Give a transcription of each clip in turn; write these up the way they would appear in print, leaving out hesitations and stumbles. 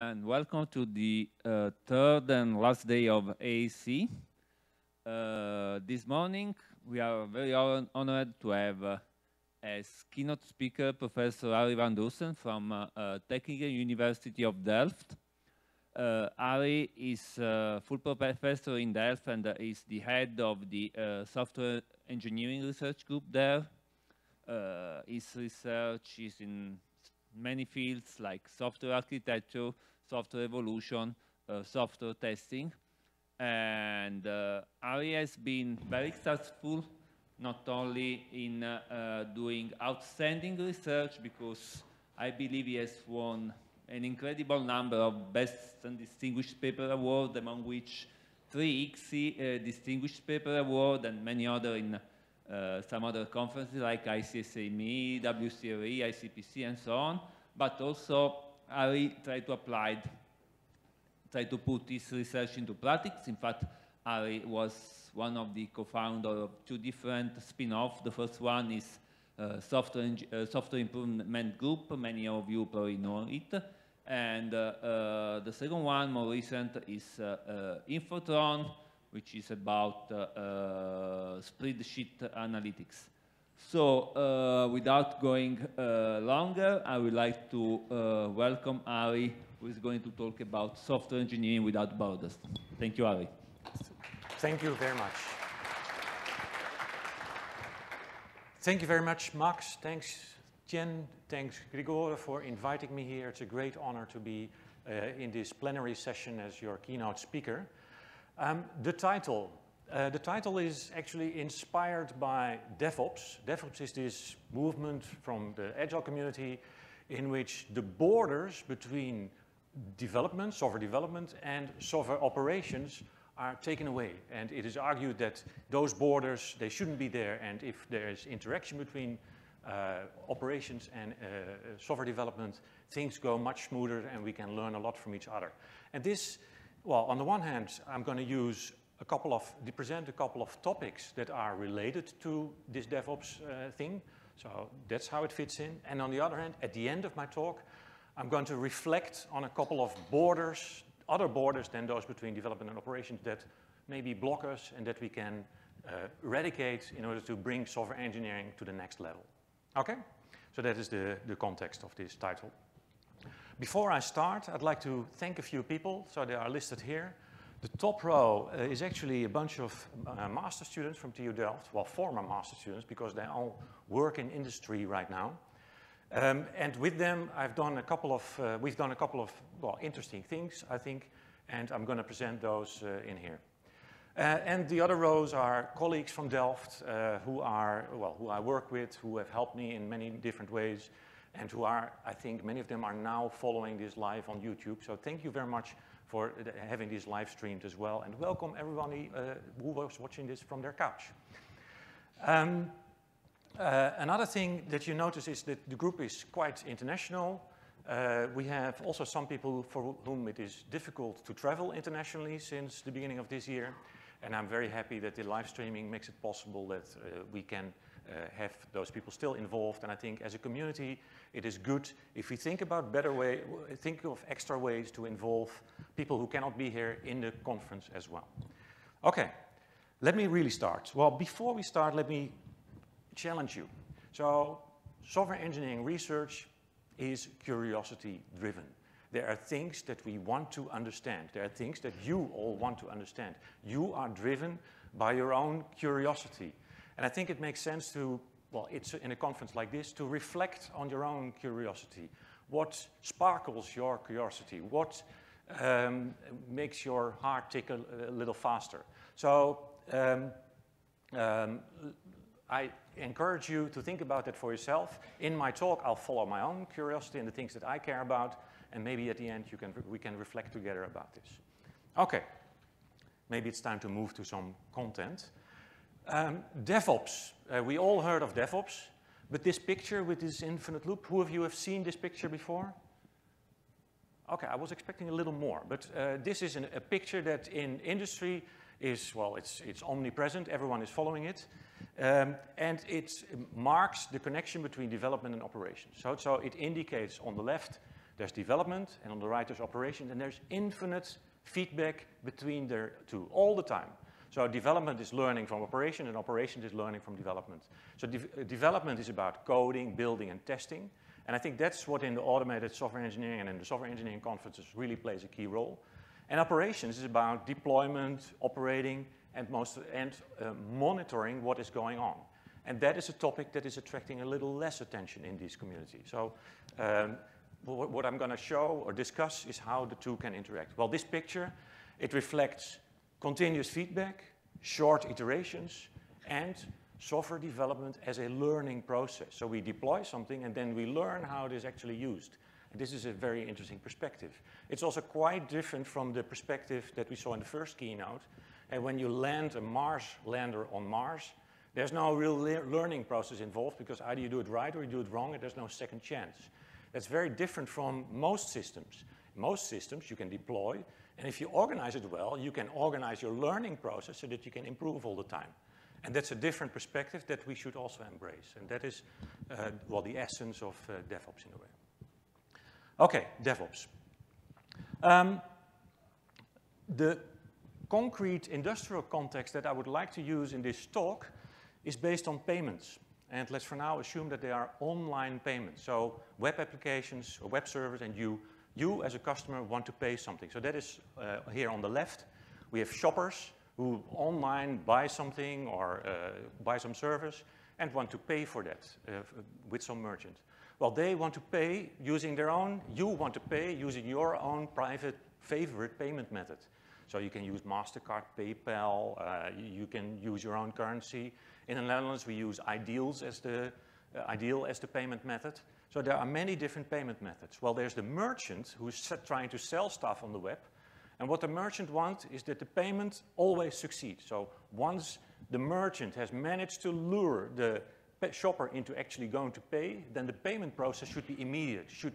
and welcome to the third and last day of AAC. This morning, we are very honored to have as keynote speaker Professor Arie van Dussen from Technical University of Delft. Arie is full professor in Delft and is the head of the software engineering research group there. His research is in many fields like software architecture, software evolution, software testing. And Arie has been very successful, not only in doing outstanding research, because I believe he has won an incredible number of Best and Distinguished Paper Awards, among which 3 ICSE Distinguished Paper Award and many other in some other conferences like ICSME, WCRE, ICPC, and so on. But also, Arie tried to put this research into practice. In fact, Arie was one of the co-founders of 2 different spin-offs. The first one is Software Improvement Group. Many of you probably know it. And the second one, more recent, is Infotron, which is about spreadsheet analytics. So without going longer, I would like to welcome Arie, who is going to talk about software engineering without borders. Thank you, Arie. Thank you very much. Thank you very much, Max. Thanks, Jen. Thanks, Grigore, for inviting me here. It's a great honor to be in this plenary session as your keynote speaker. The title is actually inspired by DevOps. DevOps is this movement from the Agile community in which the borders between development, software development, and software operations are taken away. And it is argued that those borders, they shouldn't be there. And if there is interaction between operations and software development, things go much smoother and we can learn a lot from each other. And this, well, on the one hand, I'm going to present a couple of topics that are related to this DevOps thing. So that's how it fits in. And on the other hand, at the end of my talk, I'm going to reflect on a couple of borders, other borders than those between development and operations that maybe block us and that we can eradicate in order to bring software engineering to the next level. Okay? So that is the context of this title. Before I start, I'd like to thank a few people. So they are listed here. The top row is actually a bunch of master students from TU Delft, well, former master students, because they all work in industry right now. And with them, we've done a couple of well, interesting things, I think, and I'm going to present those in here. And the other rows are colleagues from Delft who I work with, who have helped me in many different ways, and who are, I think, many of them are now following this live on YouTube. So thank you very much for having this live streamed as well, and welcome everybody who was watching this from their couch. Another thing that you notice is that the group is quite international. We have also some people for whom it is difficult to travel internationally since the beginning of this year, and I'm very happy that the live streaming makes it possible that we can have those people still involved. And I think as a community, it is good if we think about think of extra ways to involve people who cannot be here in the conference as well. Okay, let me really start. Well, before we start, let me challenge you. So, software engineering research is curiosity driven. There are things that we want to understand. There are things that you all want to understand. You are driven by your own curiosity. And I think it makes sense to, well, it's in a conference like this, to reflect on your own curiosity. What sparkles your curiosity? What makes your heart tick a little faster? So I encourage you to think about that for yourself. In my talk, I'll follow my own curiosity and the things that I care about, and maybe at the end we can reflect together about this. Okay, maybe it's time to move to some content. DevOps, we all heard of DevOps, but this picture with this infinite loop, who of you have seen this picture before? Okay, I was expecting a little more, but this is a picture that in industry is, well, it's omnipresent, everyone is following it, and it marks the connection between development and operations. So it indicates on the left There's development, and on the right there's operation, and there's infinite feedback between the two all the time. So development is learning from operation, and operation is learning from development. So development is about coding, building, and testing. And I think that's what in the automated software engineering and in the software engineering conferences really plays a key role. And operations is about deployment, operating, and monitoring what is going on. And that is a topic that is attracting a little less attention in this community. So what I'm going to show or discuss is how the two can interact. Well, this picture, it reflects continuous feedback, short iterations, and software development as a learning process. So we deploy something and then we learn how it is actually used. And this is a very interesting perspective. It's also quite different from the perspective that we saw in the first keynote. And when you land a Mars lander on Mars, there's no real learning process involved because either you do it right or you do it wrong and there's no second chance. That's very different from most systems. Most systems you can deploy, and if you organize it well, you can organize your learning process so that you can improve all the time. And that's a different perspective that we should also embrace. And that is, well, the essence of DevOps in a way. Okay, DevOps. The concrete industrial context that I would like to use in this talk is based on payments. And let's for now assume that they are online payments. So web applications, or web servers, and you as a customer want to pay something. So that is here on the left. We have shoppers who online buy something or buy some service and want to pay for that with some merchant. Well, they want to pay using their own, you want to pay using your own private favorite payment method. So you can use MasterCard, PayPal, you can use your own currency. In the Netherlands, we use Ideal as the payment method. So there are many different payment methods. Well, there's the merchant who's trying to sell stuff on the web. And what the merchant wants is that the payment always succeeds. So once the merchant has managed to lure the shopper into actually going to pay, then the payment process should be immediate, should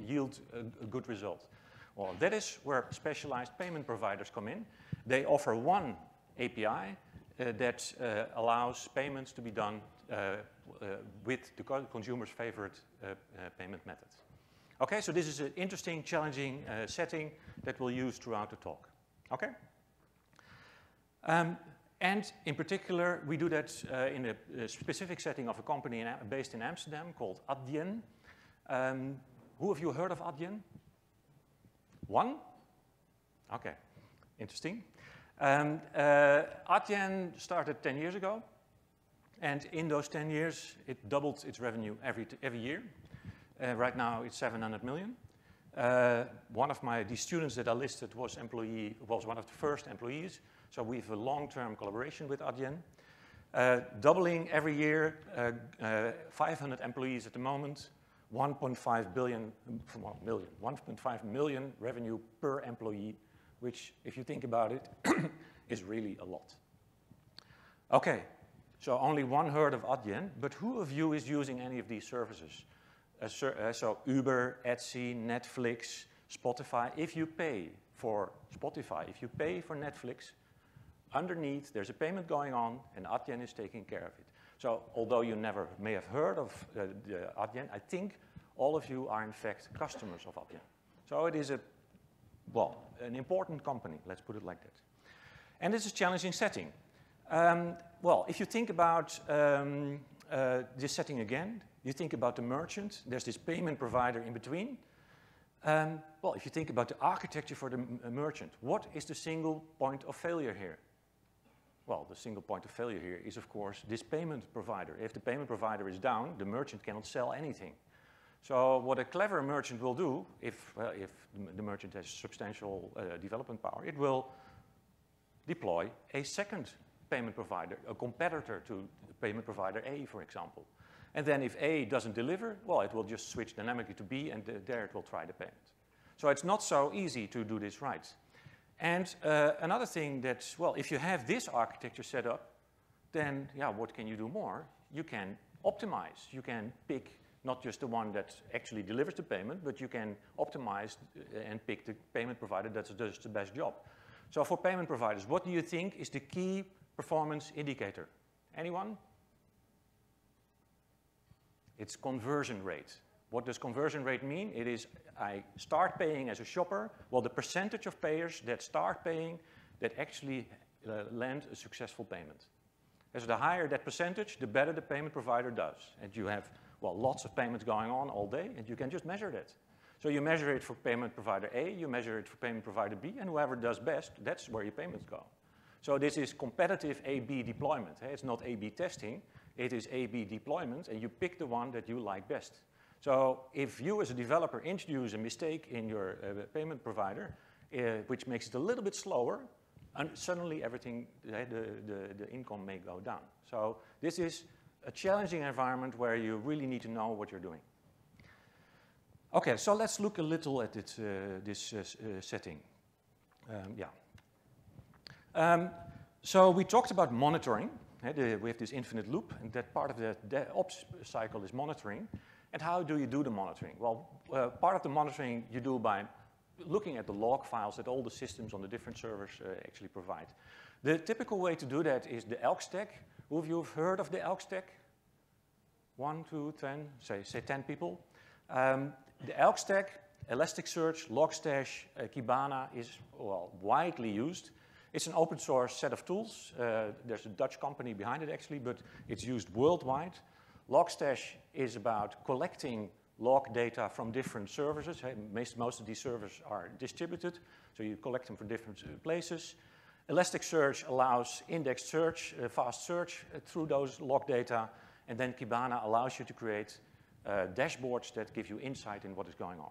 yield a good result. Well, that is where specialized payment providers come in. They offer one API that allows payments to be done with the consumer's favorite payment method. Okay, so this is an interesting, challenging setting that we'll use throughout the talk. Okay? And in particular, we do that in a specific setting of a company based in Amsterdam called Adyen. Who of you heard of Adyen? One? Okay, interesting. Adyen started 10 years ago, and in those 10 years, it doubled its revenue every year. Right now, it's 700 million. One of these students that I listed was one of the first employees, so we have a long-term collaboration with Adyen. Doubling every year, 500 employees at the moment, 1.5 million revenue per employee, which, if you think about it, is really a lot. Okay, so only one heard of Adyen, but who of you is using any of these services? So Uber, Etsy, Netflix, Spotify. If you pay for Spotify, if you pay for Netflix, underneath there's a payment going on and Adyen is taking care of it. So although you never may have heard of Adyen, I think all of you are in fact customers of Adyen. So it is an important company, let's put it like that. And this is a challenging setting. Well, if you think about this setting again, you think about the merchant, there's this payment provider in between. Well, if you think about the architecture for the merchant, what is the single point of failure here? Well, the single point of failure here is, of course, this payment provider. If the payment provider is down, the merchant cannot sell anything. So what a clever merchant will do, if the merchant has substantial development power, it will deploy a second payment provider, a competitor to payment provider A, for example. And then if A doesn't deliver, well, it will just switch dynamically to B, and there it will try the payment. So it's not so easy to do this right. And another thing that, well, if you have this architecture set up, then, yeah, what can you do more? You can optimize. You can pick not just the one that actually delivers the payment, but you can optimize and pick the payment provider that does the best job. So for payment providers, what do you think is the key performance indicator? Anyone? It's conversion rate. What does conversion rate mean? It is I start paying as a shopper, well, the percentage of payers that start paying that actually land a successful payment. As the higher that percentage, the better the payment provider does. And you have, well, lots of payments going on all day, and you can just measure that. So you measure it for payment provider A, you measure it for payment provider B, and whoever does best, that's where your payments go. So this is competitive A-B deployment. It's not A-B testing, it is A-B deployment, and you pick the one that you like best. So if you as a developer introduce a mistake in your payment provider, which makes it a little bit slower, and suddenly everything, the income may go down. So this is a challenging environment where you really need to know what you're doing. Okay, so let's look a little at it, this setting. So we talked about monitoring. We have this infinite loop, and that part of the ops cycle is monitoring. And how do you do the monitoring? Well, part of the monitoring you do by looking at the log files that all the systems on the different servers actually provide. The typical way to do that is the ELK stack. Who of you have heard of the ELK stack? 1, 2, 10, say 10 people. The ELK stack, Elasticsearch, Logstash, Kibana is, well, widely used. It's an open source set of tools. There's a Dutch company behind it actually, but it's used worldwide. Logstash is about collecting log data from different services. Most of these servers are distributed, so you collect them from different places. Elasticsearch allows indexed search, fast search through those log data, and then Kibana allows you to create dashboards that give you insight in what is going on.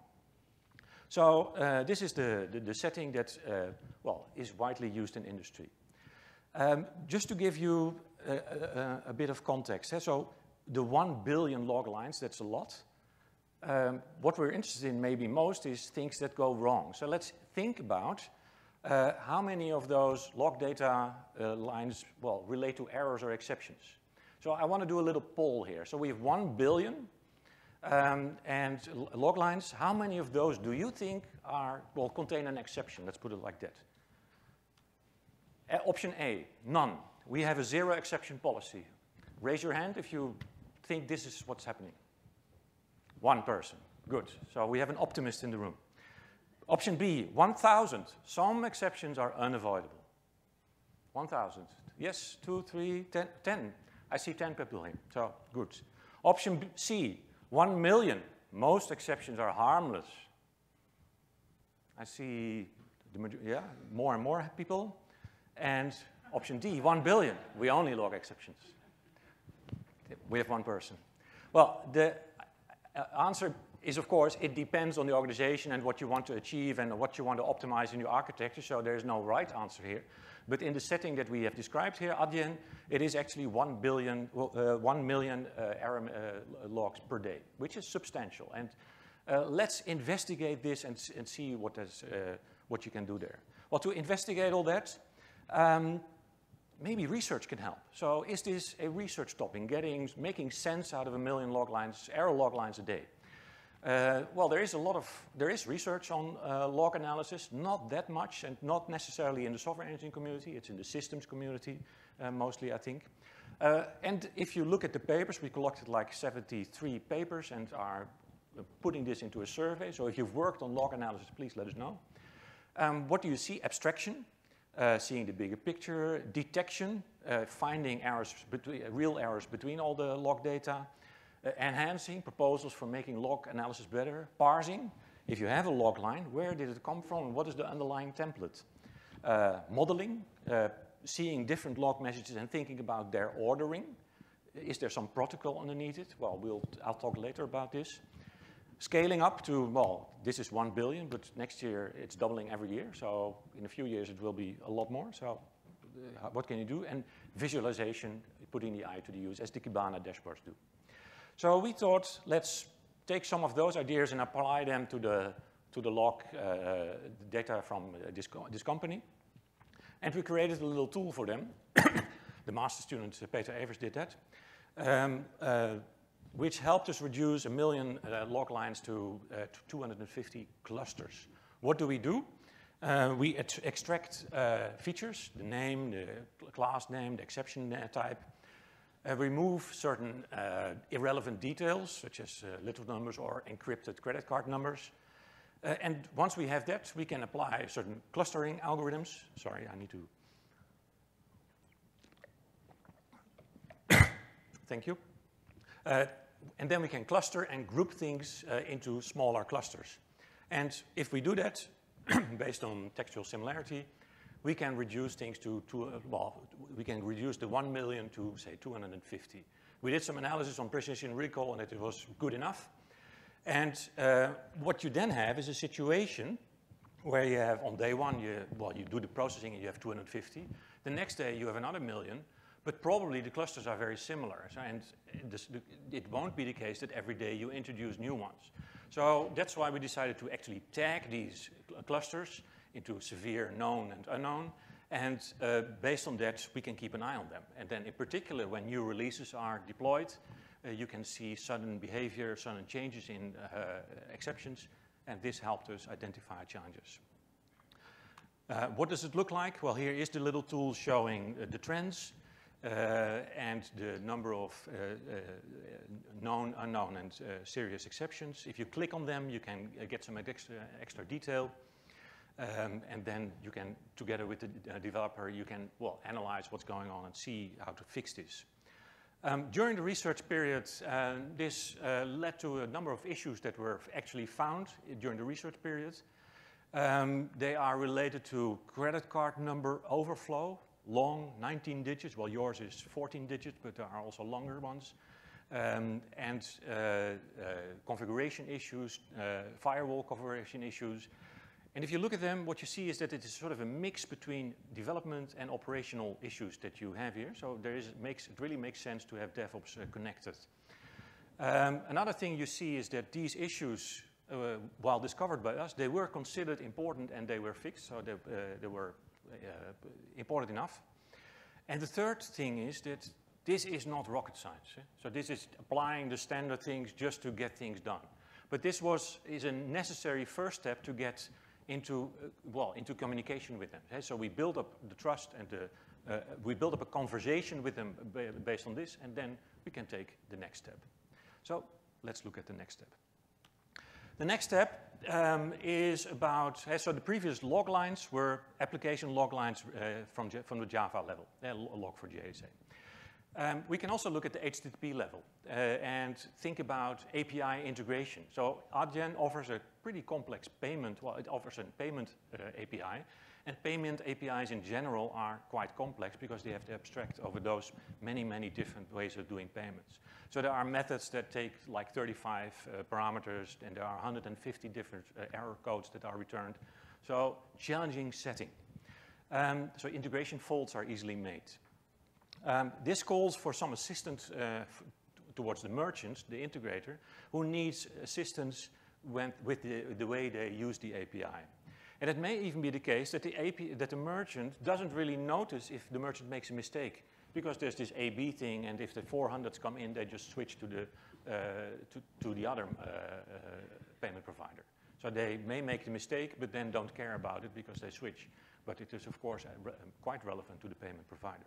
So this is the setting that, well, is widely used in industry. Just to give you a bit of context, so the 1 billion log lines, that's a lot. What we're interested in maybe most is things that go wrong. So let's think about how many of those log data lines, well, relate to errors or exceptions. So I want to do a little poll here. So we have 1 billion and log lines. How many of those do you think are, well, contain an exception? Let's put it like that. Option A, none. We have a 0 exception policy. Raise your hand if you think this is what's happening. 1 person. Good. So we have an optimist in the room. Option B, 1,000. Some exceptions are unavoidable. 1,000. Yes, 2, 3, 10. 10. I see 10 people here. So good. Option C, 1 million. Most exceptions are harmless. I see more and more people. And option D, 1 billion. We only log exceptions. We have 1 person. Well, the answer is, of course, it depends on the organization and what you want to achieve and what you want to optimize in your architecture, so there's no right answer here. But in the setting that we have described here, Adyen, it is actually 1 million error logs per day, which is substantial. And let's investigate this and see what you can do there. Well, to investigate all that, maybe research can help. So is this a research topic, making sense out of 1 million log lines, error log lines a day? Well, there is research on log analysis, not that much, and not necessarily in the software engineering community. It's in the systems community, mostly, I think. And if you look at the papers, we collected like 73 papers and are putting this into a survey. So if you've worked on log analysis, please let us know. What do you see? Abstraction. Seeing the bigger picture, detection, finding errors real errors between all the log data, enhancing, proposals for making log analysis better, parsing, if you have a log line, where did it come from and what is the underlying template? Modeling, seeing different log messages and thinking about their ordering. Is there some protocol underneath it? Well, I'll talk later about this. Scaling up to, well, this is 1 billion, but next year it's doubling every year. So in a few years it will be a lot more. So what can you do? And visualization, putting the eye to the use, as the Kibana dashboards do. So we thought, let's take some of those ideas and apply them to the log data from this company. And we created a little tool for them. The master student, Peter Evers, did that. Which helped us reduce 1 million log lines to 250 clusters. What do? We extract features, the name, the class name, the exception type. remove certain irrelevant details, such as little numbers or encrypted credit card numbers. And once we have that, we can apply certain clustering algorithms. Sorry, I need to. Thank you. And then we can cluster and group things into smaller clusters. And if we do that, based on textual similarity, we can reduce things to we can reduce the 1 million to, say, 250. We did some analysis on precision recall, and it was good enough. And what you then have is a situation where you have, on day one, you do the processing and you have 250. The next day, you have another million, but probably the clusters are very similar. So, and it won't be the case that every day you introduce new ones. So that's why we decided to actually tag these clusters into severe, known, and unknown. And based on that, we can keep an eye on them. And then in particular, when new releases are deployed, you can see sudden behavior, sudden changes in exceptions, and this helped us identify challenges. What does it look like? Well, here is the little tool showing the trends and the number of known, unknown, and serious exceptions. If you click on them, you can get some extra detail. And then you can, together with the developer, you can, analyze what's going on and see how to fix this. During the research period, this led to a number of issues that were actually found during the research period. They are related to credit card number overflow, long, 19 digits. Well, yours is 14 digits, but there are also longer ones. And configuration issues, firewall configuration issues. And if you look at them, what you see is that it is sort of a mix between development and operational issues that you have here. So it really makes sense to have DevOps connected. Another thing you see is that these issues, while discovered by us, they were considered important and they were fixed. So they were important enough. And the third thing is that this is not rocket science. So this is applying the standard things just to get things done. But this is a necessary first step to get into communication with them. So we build up the trust and we build up a conversation with them based on this, and then we can take the next step. So let's look at the next step. The next step is about, so the previous log lines were application log lines from the Java level, log4j. We can also look at the HTTP level and think about API integration. So Adyen offers a pretty complex payment, it offers a payment API, and payment APIs in general are quite complex because they have to abstract over those many, many different ways of doing payments. So there are methods that take like 35 parameters, and there are 150 different error codes that are returned. So challenging setting. So integration faults are easily made. This calls for some assistance towards the merchants, the integrator, who needs assistance with the way they use the API. And it may even be the case that the merchant doesn't really notice if the merchant makes a mistake, because there's this A/B thing, and if the 400s come in, they just switch to the other payment provider. So they may make the mistake, but then don't care about it because they switch. But it is, of course, quite relevant to the payment provider.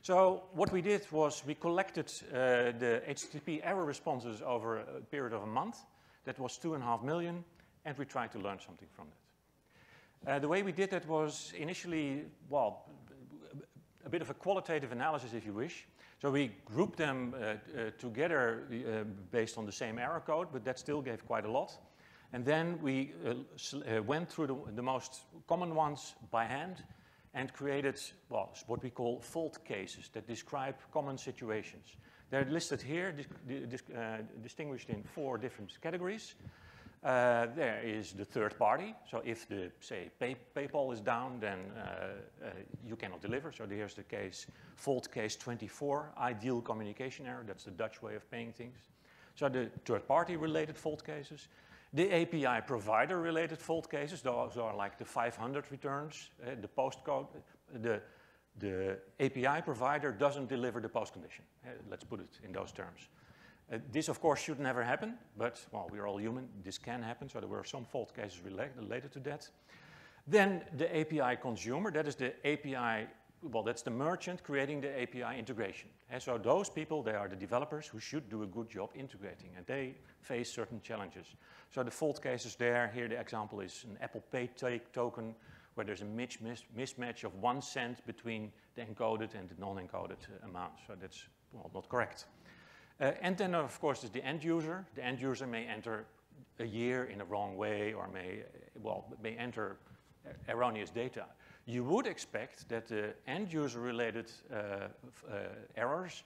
So what we did was we collected the HTTP error responses over a period of a month. That was 2.5 million, and we tried to learn something from it. The way we did that was initially, a bit of a qualitative analysis, if you wish. So we grouped them together based on the same error code, but that still gave quite a lot. And then we went through the most common ones by hand and created what we call fault cases that describe common situations. They're listed here, distinguished in 4 different categories. There is the third party. So if say, PayPal is down, then you cannot deliver. So here's the case, fault case 24, ideal communication error. That's the Dutch way of paying things. So the third party related fault cases. The API provider related fault cases, those are like the 500 returns, the postcode. The API provider doesn't deliver the post condition. Let's put it in those terms. This, of course, should never happen, but, we're all human. This can happen, so there were some fault cases related to that. Then the API consumer, that is the API well, that's the merchant creating the API integration. And so those people, they are the developers who should do a good job integrating, and they face certain challenges. So the fault cases there, here the example is an Apple Pay token where there's a mismatch of 1 cent between the encoded and the non-encoded amount. So that's, well, not correct. And then, of course, there's the end user. The end user may enter a year in a wrong way or may enter erroneous data. You would expect that the end user related errors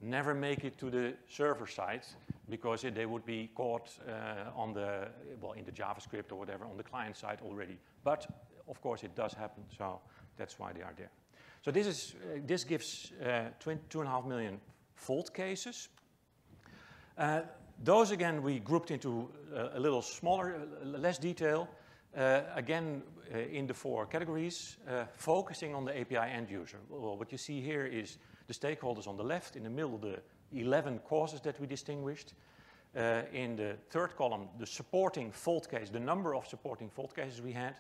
never make it to the server side because they would be caught in the JavaScript or whatever on the client side already. But of course it does happen, so that's why they are there. So this gives 2.5 million fault cases. Those again we grouped into a little smaller, less detail. Again, in the 4 categories, focusing on the API end user. Well, what you see here is the stakeholders on the left, in the middle the 11 causes that we distinguished. In the 3rd column, the supporting fault case, the number of supporting fault cases we had.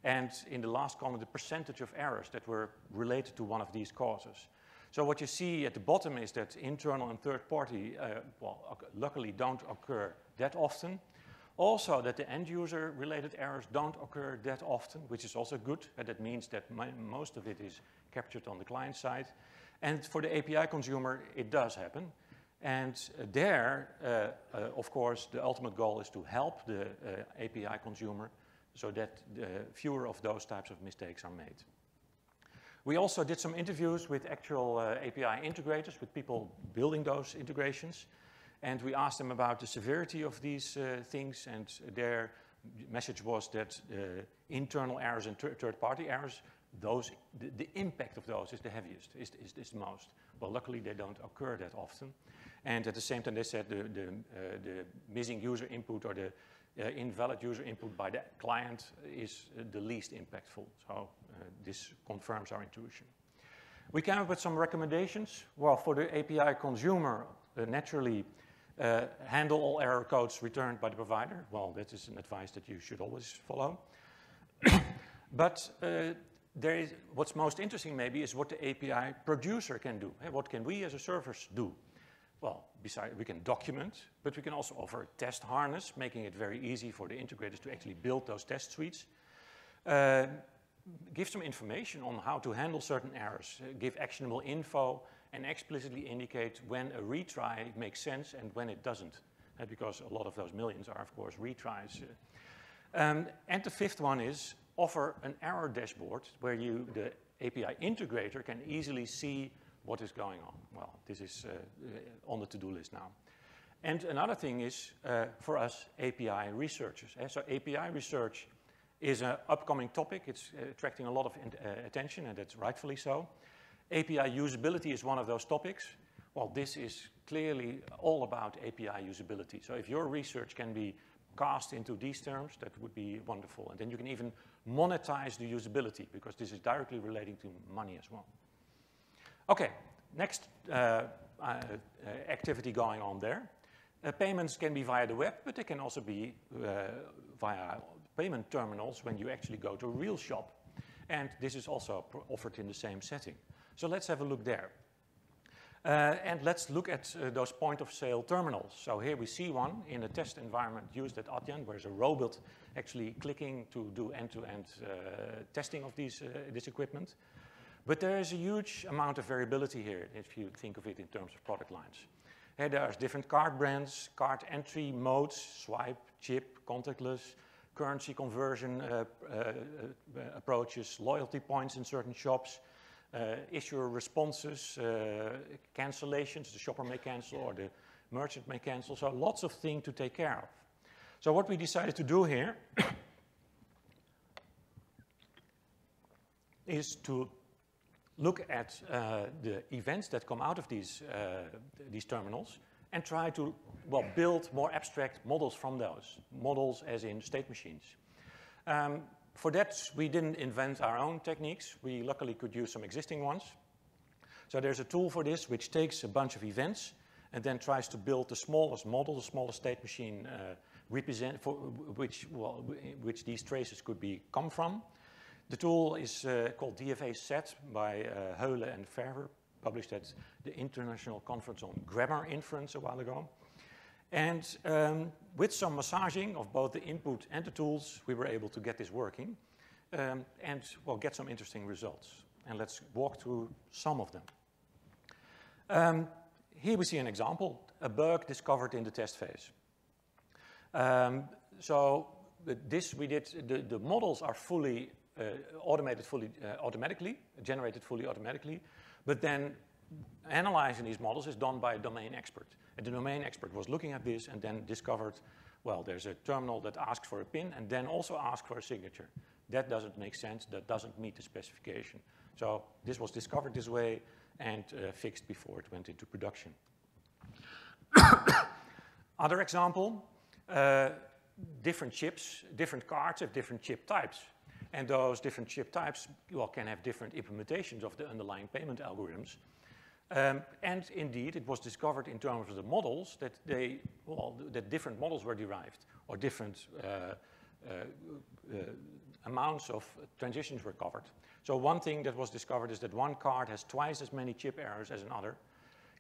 And in the last column, the percentage of errors that were related to one of these causes. So what you see at the bottom is that internal and third party, luckily don't occur that often. Also that the end user related errors don't occur that often, which is also good. And that means that most of it is captured on the client side. And for the API consumer, it does happen. And of course, the ultimate goal is to help the API consumer so that fewer of those types of mistakes are made. We also did some interviews with actual API integrators, with people building those integrations. And we asked them about the severity of these things, and their message was that internal errors and third-party errors, the impact of those is the heaviest, is the most. Well, luckily they don't occur that often. And at the same time, they said the missing user input or the invalid user input by the client is the least impactful. So this confirms our intuition. We came up with some recommendations. Well, for the API consumer, naturally, handle all error codes returned by the provider. Well, that is an advice that you should always follow. But what's most interesting maybe is what the API producer can do. Hey, what can we as a servers do? Well, besides, we can document, but we can also offer a test harness, making it very easy for the integrators to actually build those test suites. Give some information on how to handle certain errors, give actionable info, and explicitly indicate when a retry makes sense and when it doesn't, because a lot of those millions are, of course, retries. And the 5th one is offer an error dashboard where the API integrator can easily see what is going on. Well, this is on the to-do list now. And another thing is, for us, API researchers. So API research is an upcoming topic. It's attracting a lot of attention, and that's rightfully so. API usability is one of those topics. Well, this is clearly all about API usability. So if your research can be cast into these terms, that would be wonderful. And then you can even monetize the usability, because this is directly relating to money as well. Okay, next activity going on there. Payments can be via the web, but they can also be via payment terminals when you actually go to a real shop. And this is also offered in the same setting. So let's have a look there. And let's look at those point-of-sale terminals. So here we see one in a test environment used at Adyen, where there's a robot actually clicking to do end-to-end testing of this equipment. But there is a huge amount of variability here, if you think of it in terms of product lines. Here there are different card brands, card entry modes, swipe, chip, contactless, currency conversion approaches, loyalty points in certain shops, issuer responses, cancellations, the shopper may cancel or the merchant may cancel. So lots of things to take care of. So what we decided to do here is to look at the events that come out of these terminals and try to, well, build more abstract models from those. Models as in state machines. For that, we didn't invent our own techniques. We luckily could use some existing ones. So there's a tool for this which takes a bunch of events and then tries to build the smallest model, the smallest state machine which these traces could come from. The tool is called DFA SET by Heule and Verwer, published at the International Conference on Grammar Inference a while ago. And with some massaging of both the input and the tools, we were able to get this working and, well, get some interesting results. And let's walk through some of them. Here we see an example, a bug discovered in the test phase. So this we did, the models are fully automatically, generated fully automatically, but then analyzing these models is done by a domain expert. And the domain expert was looking at this and then discovered, well, there's a terminal that asks for a PIN and then also asks for a signature. That doesn't make sense, that doesn't meet the specification. So this was discovered this way and fixed before it went into production. Other example, different chips, different cards have different chip types. And those different chip types, well, can have different implementations of the underlying payment algorithms. And indeed, it was discovered in terms of the models that that different models were derived, or different amounts of transitions were covered. So one thing that was discovered is that one card has twice as many chip errors as another.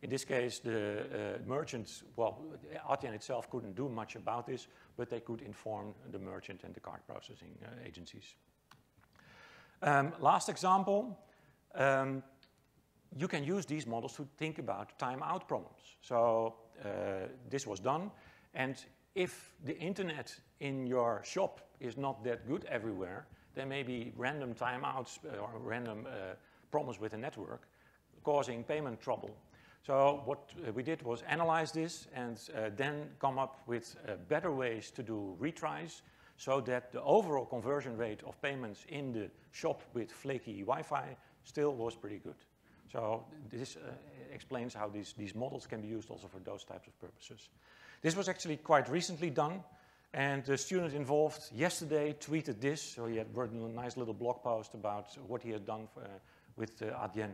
In this case, the merchants, well, Adyen itself couldn't do much about this, but they could inform the merchant and the card processing agencies. Last example, you can use these models to think about timeout problems. So this was done, and if the internet in your shop is not that good everywhere, there may be random timeouts or random problems with the network causing payment trouble. So what we did was analyze this and then come up with better ways to do retries so that the overall conversion rate of payments in the shop with flaky Wi-Fi still was pretty good. So this explains how these models can be used also for those types of purposes. This was actually quite recently done, and the student involved yesterday tweeted this, so he had written a nice little blog post about what he had done with Adyen,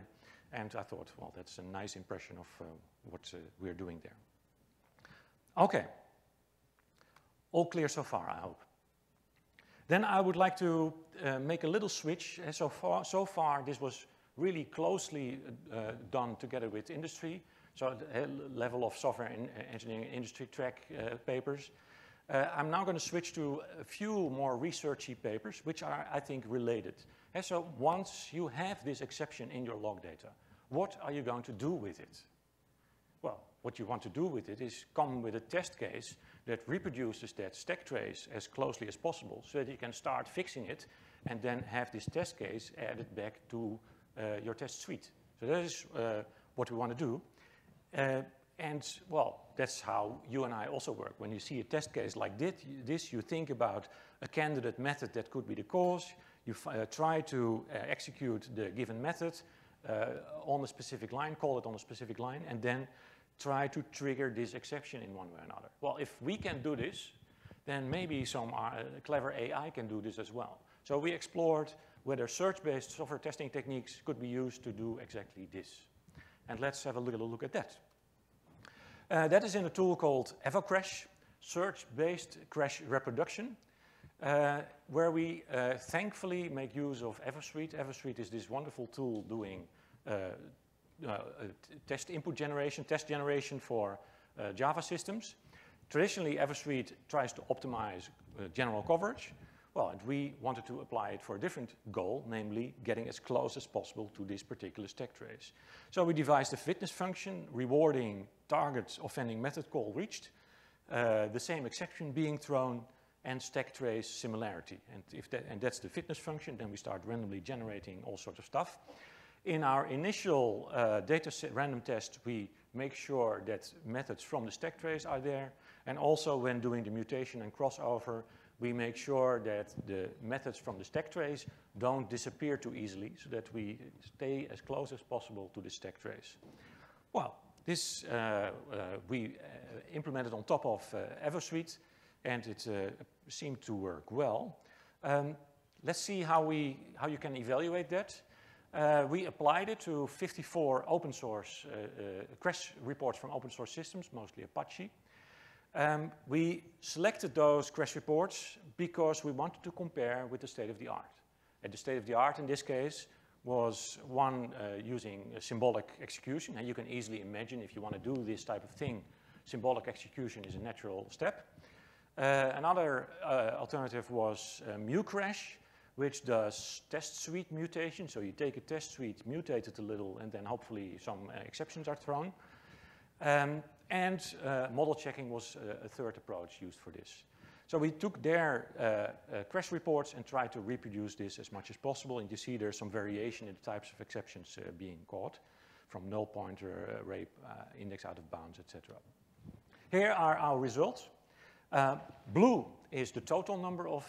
and I thought, well, that's a nice impression of what we're doing there. Okay, all clear so far, I hope. Then I would like to make a little switch. So far this was really closely done together with industry, so the level of software engineering industry track papers. I'm now going to switch to a few more researchy papers, which are, I think, related. And so once you have this exception in your log data, what are you going to do with it? Well, what you want to do with it is come with a test case that reproduces that stack trace as closely as possible so that you can start fixing it and then have this test case added back to your test suite. So that is what we want to do. And, well, that's how you and I also work. When you see a test case like this, you think about a candidate method that could be the cause. You try to execute the given method on a specific line, call it on a specific line, and then try to trigger this exception in one way or another. Well, if we can do this, then maybe some clever AI can do this as well. So we explored whether search-based software testing techniques could be used to do exactly this. And let's have a little look at that. That is in a tool called EvoCrash, Search-Based Crash Reproduction, where we thankfully make use of EvoSuite. EvoSuite is this wonderful tool doing test input generation, test generation for Java systems. Traditionally, EvoSuite tries to optimize general coverage. Well, and we wanted to apply it for a different goal, namely getting as close as possible to this particular stack trace. So we devised a fitness function rewarding target offending method call reached, the same exception being thrown, and stack trace similarity. And that's the fitness function, then we start randomly generating all sorts of stuff. In our initial data set random test, we make sure that methods from the stack trace are there, and also when doing the mutation and crossover, we make sure that the methods from the stack trace don't disappear too easily so that we stay as close as possible to the stack trace. Well, this we implemented on top of EvoSuite, and it seemed to work well. Let's see how you can evaluate that. We applied it to 54 open source crash reports from open source systems, mostly Apache. We selected those crash reports because we wanted to compare with the state of the art. the state of the art in this case was one using a symbolic execution. And you can easily imagine if you want to do this type of thing, symbolic execution is a natural step. Another alternative was MuCrash, which does test suite mutation. So you take a test suite, mutate it a little, and then hopefully some exceptions are thrown. And model checking was a third approach used for this. So we took their crash reports and tried to reproduce this as much as possible. And you see there's some variation in the types of exceptions being caught, from null pointer, rape, index out of bounds, etc. Here are our results. Blue is the total number of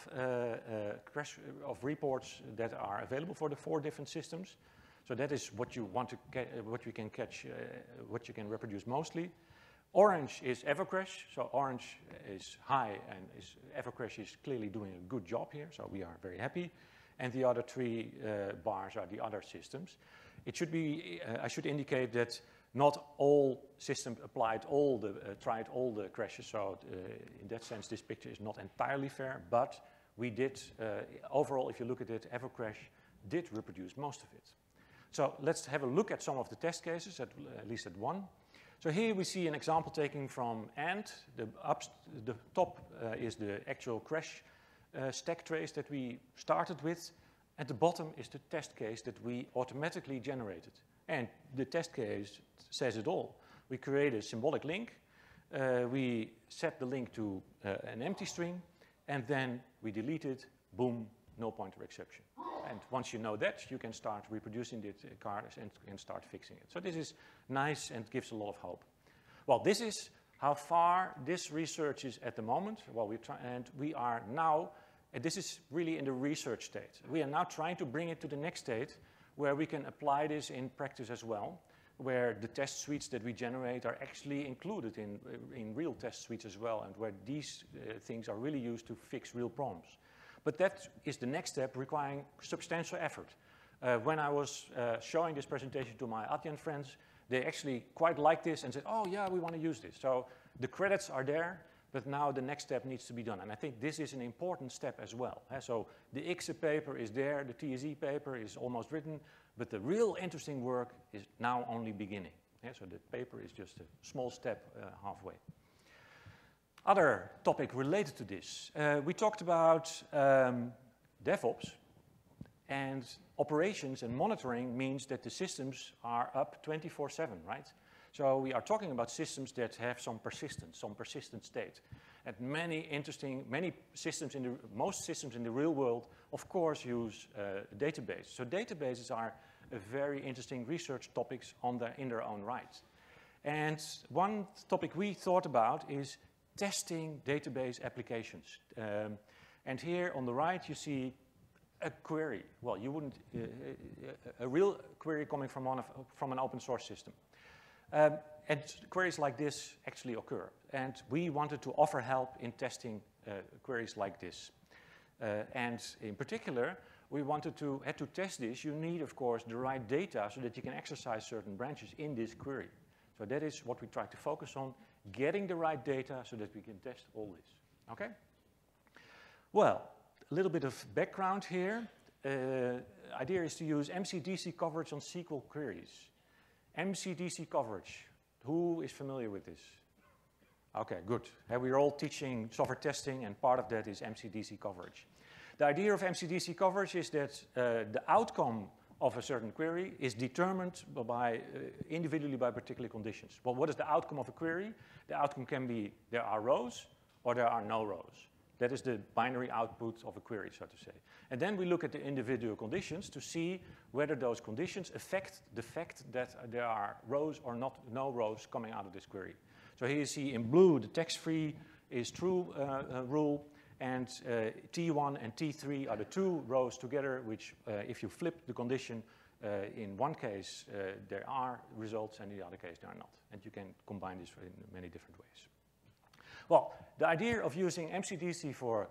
reports that are available for the 4 different systems. So that is what you want to get, what you can catch, what you can reproduce mostly. Orange is Evercrash, so orange is high, and Evercrash is clearly doing a good job here, so we are very happy. And the other 3 bars are the other systems. It should be, I should indicate that not all systems applied all the, tried all the crashes, so in that sense this picture is not entirely fair, but we did, overall if you look at it, Evercrash did reproduce most of it. So let's have a look at some of the test cases, at least at one. So here we see an example taken from Ant. The top is the actual crash stack trace that we started with. At the bottom is the test case that we automatically generated. And the test case says it all. We create a symbolic link. We set the link to an empty string. And then we delete it. Boom, null pointer exception. And once you know that, you can start reproducing the cards and start fixing it. So this is nice and gives a lot of hope. Well, this is how far this research is at the moment. Well, we are now, and this is really in the research state. We are now trying to bring it to the next state where we can apply this in practice as well, where the test suites that we generate are actually included in real test suites as well, and where these things are really used to fix real problems. But that is the next step requiring substantial effort. When I was showing this presentation to my Adyen friends, they actually quite liked this and said, oh yeah, we want to use this. So the credits are there, but now the next step needs to be done. And I think this is an important step as well. So the ICSE paper is there, the TSE paper is almost written, but the real interesting work is now only beginning. So the paper is just a small step halfway. Other topic related to this. We talked about DevOps, and operations and monitoring means that the systems are up 24/7, right? So we are talking about systems that have some persistence, some persistent state. And most systems in the real world, of course, use database. So databases are a very interesting research topics in their own right. And one topic we thought about is testing database applications. And here on the right, you see a query. Well, you wouldn't, a real query coming from an open source system. And queries like this actually occur. And we wanted to offer help in testing queries like this. And in particular, we wanted to test this. You need, of course, the right data so that you can exercise certain branches in this query. So that is what we try to focus on, getting the right data so that we can test all this. Okay? Well, a little bit of background here. Idea is to use MCDC coverage on SQL queries. MCDC coverage. Who is familiar with this? Okay, good. We're all teaching software testing, and part of that is MCDC coverage. The idea of MCDC coverage is that the outcome of a certain query is determined individually by particular conditions. Well, what is the outcome of a query? The outcome can be there are rows or there are no rows. That is the binary output of a query, so to say. And then we look at the individual conditions to see whether those conditions affect the fact that there are rows or no rows coming out of this query. So here you see in blue the text-free is true rule, and T1 and T3 are the 2 rows together, which if you flip the condition, in one case there are results and in the other case there are not. And you can combine this in many different ways. Well, the idea of using MCDC for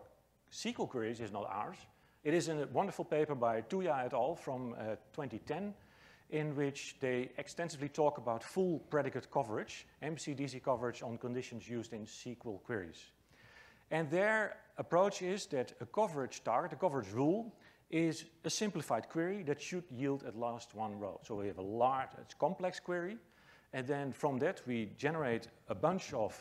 SQL queries is not ours. It is in a wonderful paper by Tuya et al. From 2010, in which they extensively talk about full predicate coverage, MCDC coverage on conditions used in SQL queries. And their approach is that a coverage target, a coverage rule, is a simplified query that should yield at last one row. So we have a large, it's complex query, and then from that we generate a bunch of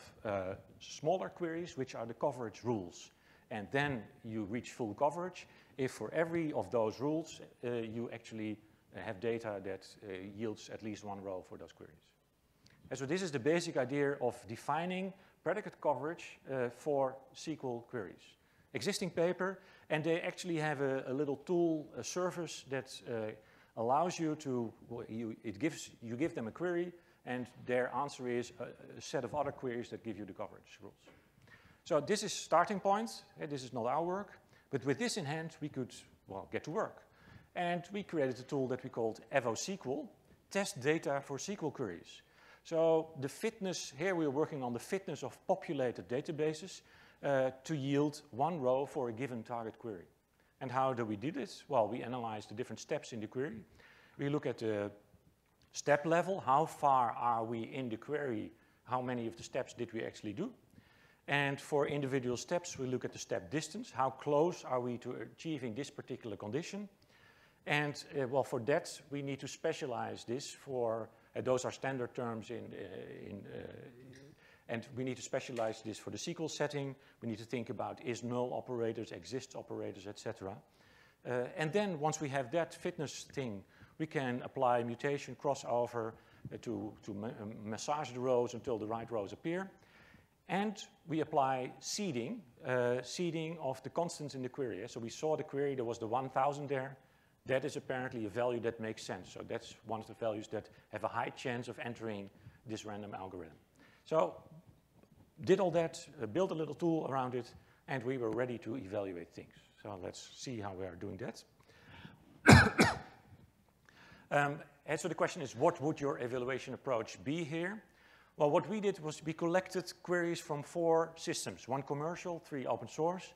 smaller queries, which are the coverage rules. And then you reach full coverage if for every of those rules you actually have data that yields at least one row for those queries. And so this is the basic idea of defining predicate coverage for SQL queries. Existing paper, and they actually have a little tool, a service that allows you to, you give them a query, and their answer is a set of other queries that give you the coverage rules. So this is starting point. This is not our work, but with this in hand, we could, well, get to work. And we created a tool that we called EvoSQL, test data for SQL queries. So the fitness, here we are working on the fitness of populated databases to yield one row for a given target query. And how do we do this? Well, we analyze the different steps in the query. We look at the step level, how far are we in the query, how many of the steps did we actually do? And for individual steps, we look at the step distance, how close are we to achieving this particular condition? And well, for that, we need to specialize this for, those are standard terms and we need to specialize this for the SQL setting. We need to think about is null operators, exists operators, etc. And then once we have that fitness thing, we can apply mutation crossover to massage the rows until the right rows appear. And we apply seeding, seeding of the constants in the query. So we saw the query, there was the 1000 there. That is apparently a value that makes sense. So that's one of the values that have a high chance of entering this random algorithm. So did all that, built a little tool around it, and we were ready to evaluate things. So let's see how we are doing that. And so the question is, what would your evaluation approach be here? Well, what we did was we collected queries from 4 systems, 1 commercial, 3 open source,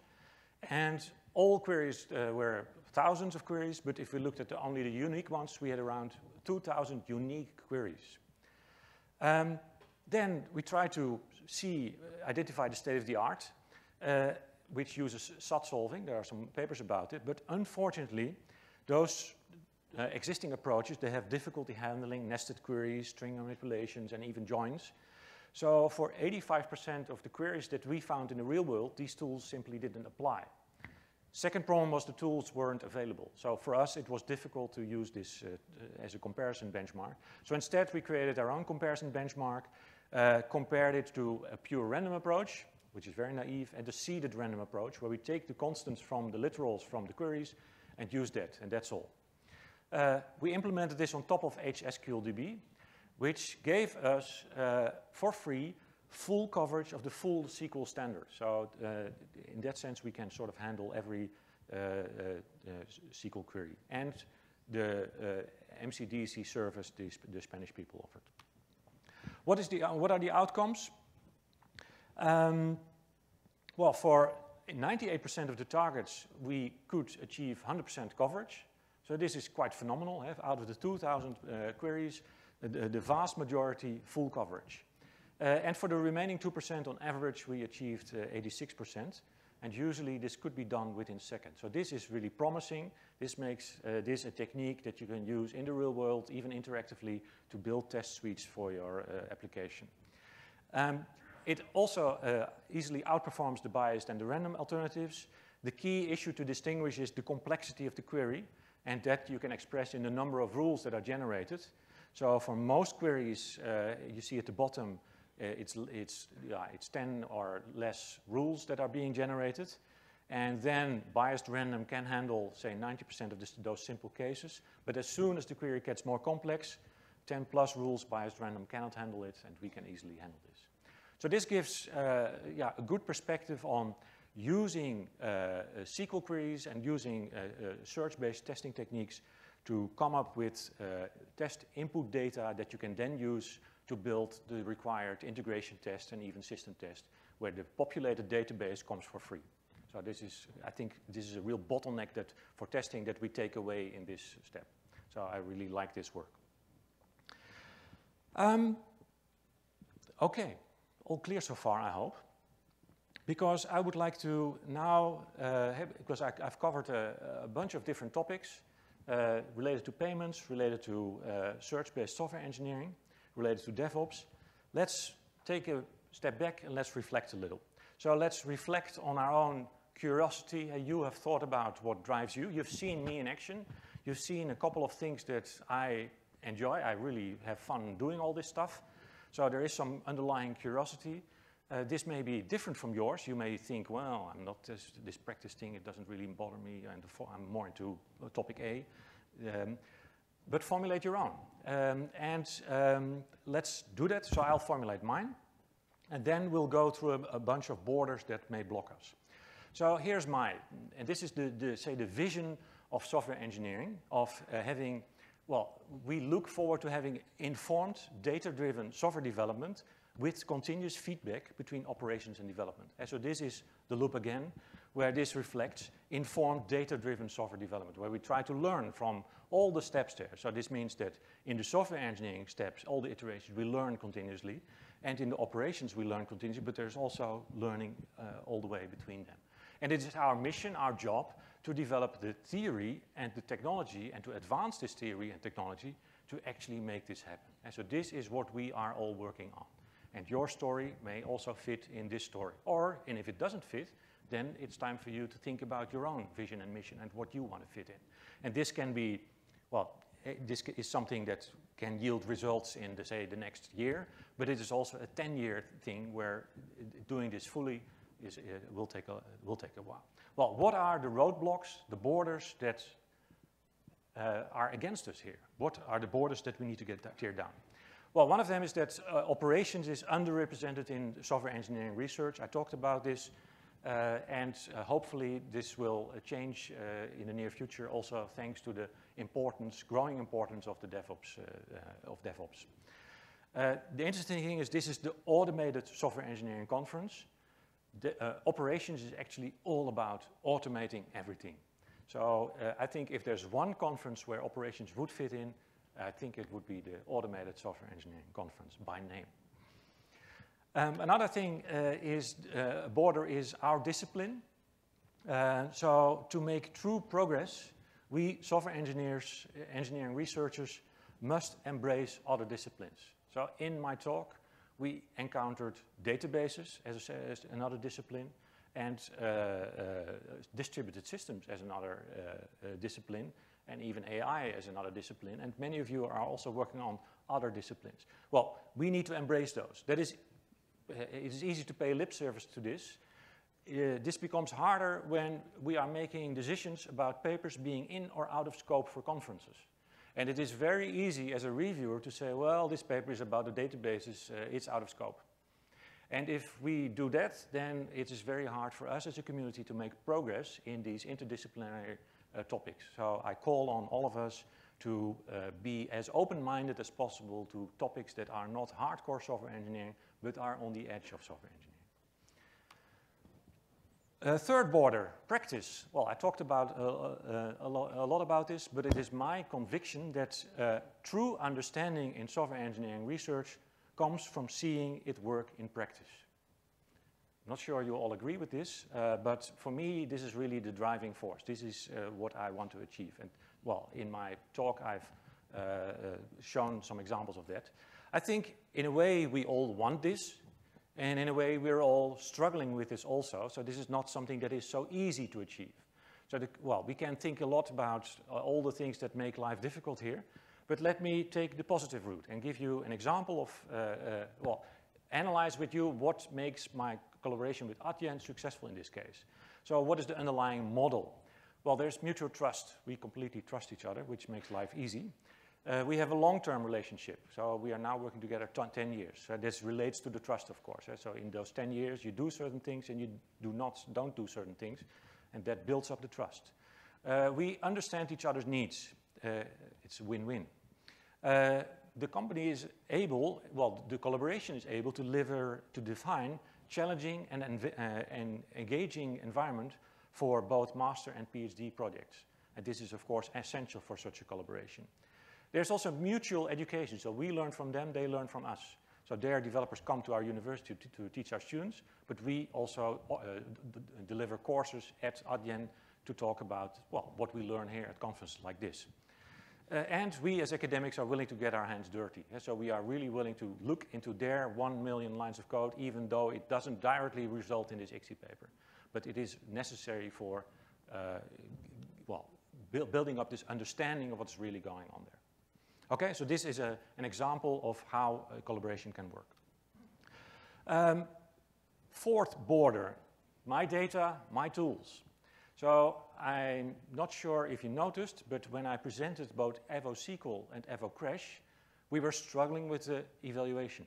and all queries were thousands of queries, but if we looked at only the unique ones, we had around 2,000 unique queries. Then we tried to identify the state of the art, which uses SAT solving. There are some papers about it, but unfortunately, those existing approaches, they have difficulty handling nested queries, string manipulations, and even joins. So for 85% of the queries that we found in the real world, these tools simply didn't apply. Second problem was the tools weren't available. So for us, it was difficult to use this as a comparison benchmark. So instead, we created our own comparison benchmark, compared it to a pure random approach, which is very naive, and a seeded random approach, where we take the constants from the literals from the queries and use that, and that's all. We implemented this on top of HSQLDB, which gave us, for free, full coverage of the full SQL standard. So in that sense, we can sort of handle every SQL query. And the MCDC service the Spanish people offered. What are the outcomes? Well, for 98% of the targets, we could achieve 100% coverage. So this is quite phenomenal. Out of the 2,000 queries, the vast majority full coverage. And for the remaining 2%, on average, we achieved 86%. And usually, this could be done within seconds. So this is really promising. This makes this a technique that you can use in the real world, even interactively, to build test suites for your application. It also easily outperforms the biased and the random alternatives. The key issue to distinguish is the complexity of the query, and that you can express in the number of rules that are generated. So for most queries, you see at the bottom, it's 10 or less rules that are being generated. And then biased random can handle, say, 90% of those simple cases. But as soon as the query gets more complex, 10 plus rules, biased random cannot handle it, and we can easily handle this. So this gives a good perspective on using SQL queries and using search-based testing techniques to come up with test input data that you can then use to build the required integration test and even system test, where the populated database comes for free. So this is, I think, this is a real bottleneck for testing that we take away in this step. So I really like this work. Okay, all clear so far, I hope. because I would like to now, because I've covered a bunch of different topics related to payments, related to search-based software engineering, related to DevOps. Let's take a step back and let's reflect a little. So let's reflect on our own curiosity. You have thought about what drives you. You've seen me in action. You've seen a couple of things that I enjoy. I really have fun doing all this stuff. So there is some underlying curiosity. This may be different from yours. You may think, well, I'm not this practice thing. It doesn't really bother me. And I'm more into topic A. But formulate your own. Let's do that. So I'll formulate mine. And then we'll go through a bunch of borders that may block us. So here's and this is the vision of software engineering, of having, well, we look forward to having informed, data-driven software development with continuous feedback between operations and development. And so this is the loop again, where this reflects informed, data-driven software development, where we try to learn from all the steps there. So this means that in the software engineering steps, all the iterations, we learn continuously. And in the operations, we learn continuously, but there's also learning all the way between them. And it is our mission, our job, to develop the theory and the technology and to advance this theory and technology to actually make this happen. And so this is what we are all working on. And your story may also fit in this story. And if it doesn't fit, then it's time for you to think about your own vision and mission and what you want to fit in. And this can be, well, this is something that can yield results in, say, the next year, but it is also a 10-year thing where doing this fully will take a while. Well, what are the roadblocks, the borders that are against us here? What are the borders that we need to tear down? Well, one of them is that operations is underrepresented in software engineering research. I talked about this, and hopefully this will change in the near future, also thanks to the growing importance of the DevOps. The interesting thing is this is the Automated Software Engineering Conference. Operations is actually all about automating everything. So I think if there's one conference where operations would fit in, I think it would be the Automated Software Engineering Conference by name. Another thing border is our discipline. So to make true progress, we software engineers, engineering researchers must embrace other disciplines. So in my talk, we encountered databases as another discipline and distributed systems as another discipline, and even AI as another discipline. And many of you are also working on other disciplines. Well, we need to embrace those. It is easy to pay lip service to this. This becomes harder when we are making decisions about papers being in or out of scope for conferences. And it is very easy as a reviewer to say, well, this paper is about the databases, it's out of scope. And if we do that, then it is very hard for us as a community to make progress in these interdisciplinary topics. So I call on all of us to be as open-minded as possible to topics that are not hardcore software engineering, but are on the edge of software engineering. Third border, practice. Well, I talked about a lot about this, but it is my conviction that true understanding in software engineering research comes from seeing it work in practice. I'm not sure you all agree with this, but for me, this is really the driving force. This is what I want to achieve. And well, in my talk, I've shown some examples of that. I think in a way, we all want this. And in a way, we're all struggling with this also. So this is not something that is so easy to achieve. So, well, we can think a lot about all the things that make life difficult here. But let me take the positive route and give you an example of, analyze with you what makes my collaboration with Adyen successful in this case. So what is the underlying model? Well, there's mutual trust. We completely trust each other, which makes life easy. We have a long-term relationship, so we are now working together 10 years. So this relates to the trust, of course. So in those 10 years, you do certain things and you don't do certain things, and that builds up the trust. We understand each other's needs. It's a win-win. The company is able, the collaboration is able to define challenging and engaging environment for both master and PhD projects. And this is, of course, essential for such a collaboration. There's also mutual education, so we learn from them, they learn from us. So their developers come to our university to teach our students, but we also deliver courses at Adyen to talk about, well, what we learn here at conferences like this. And we as academics are willing to get our hands dirty. So we are really willing to look into their 1 million lines of code, even though it doesn't directly result in this ICSI paper. But it is necessary for, well, building up this understanding of what's really going on there. Okay, so this is an example of how collaboration can work. Fourth border, my data, my tools. So I'm not sure if you noticed, but when I presented both Evo SQL and Evo Crash, we were struggling with the evaluation.